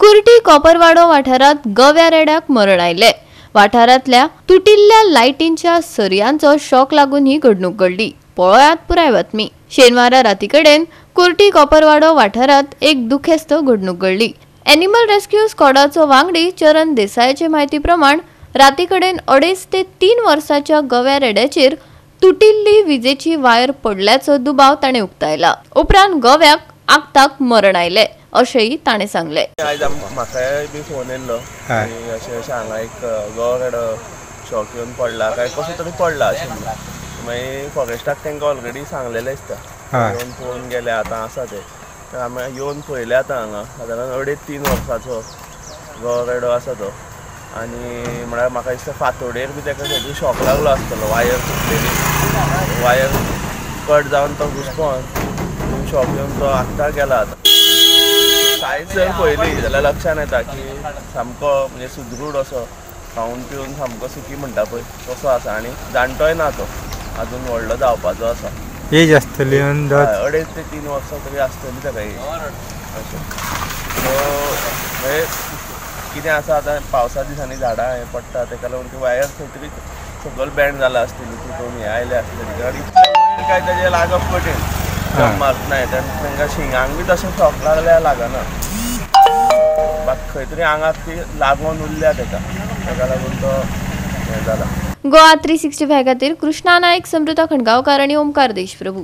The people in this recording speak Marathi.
कुर्टी कोपरवाडो वाठारात गव्या रेड्याक मरण आयले। वाठारातल्या तुटिल्ल्या लायटींच्या सरयांचो शॉक लागून ही घडणूक घडली। पळयात पुराय बातमी। शेनवारा रातीकडेन कुर्टी कोपरवाडो वाठारात एक दुखेस्त घडणूक घडली। एनिमल रेस्क्यू स्क्वॉडाचो वांगडी चरण देसायाचे म्हायती प्रमाण रातीकडेन 2.5 ते 3 वर्साच्या गव्या रेड्याचेर तुटिल्ली विजेची वायर पडल्याचो दुबाव ताणे उक्तायला। उपरांत गव्याक आगताक मरण आयले अशेंय ताणे सांगले। आज म्हाकाय बी फोन येयल्लो की अशें हांगा एक गवो शॉक येवन पडला काय कसो तरी पडला अशें मागीर फॉरेस्टाक तांकां ऑलरेडी सांगलेलें दिसता येवन पळोवन गेले आतां आसा ते तर आमी येवन पळयले आतां हांगा सादारण 2.5-3 वर्साचो गवो रेडो आसा तो आनी म्हळ्यार म्हाका दिसता फातोडेर बी ताका खंय शॉक लागलो आसतलो वायर तुटलेली वायर कट जावन तो घुस्पोन शॉक येवन तो आत्तां गेला आतां सायज जर पळयली जाल्यार लक्षांत येता की सामको म्हणजे सुदरूड असो खावन पिवन सामको सुखी म्हणटा पळय तसो आसा आनी जाणटोय ना तो अजून व्हडलो जावपाचो आसा एज आसतली 2.5 ते 3 वर्सां तरी आसतली ताका एज अशें म्हणजे कितें आसा आतां पावसा दिसांनी झाडां हें पडटा ताका लागून ती वायर खंय तरी सकयल बँड जाला आसतली तुटून हें आयले आसतली आनी काय ताजें लागप कठीण मारता नाही तांकां शिंगांक बी तशें शॉक लागल्यार लागना बाकी खंय तरी आंगाक ती लागून उरल्या ताका लागून तो हें जाला। गोवा 365 खातीर कृष्णा नायक, समृता खणगांवकार आनी ओमकार देशप्रभू।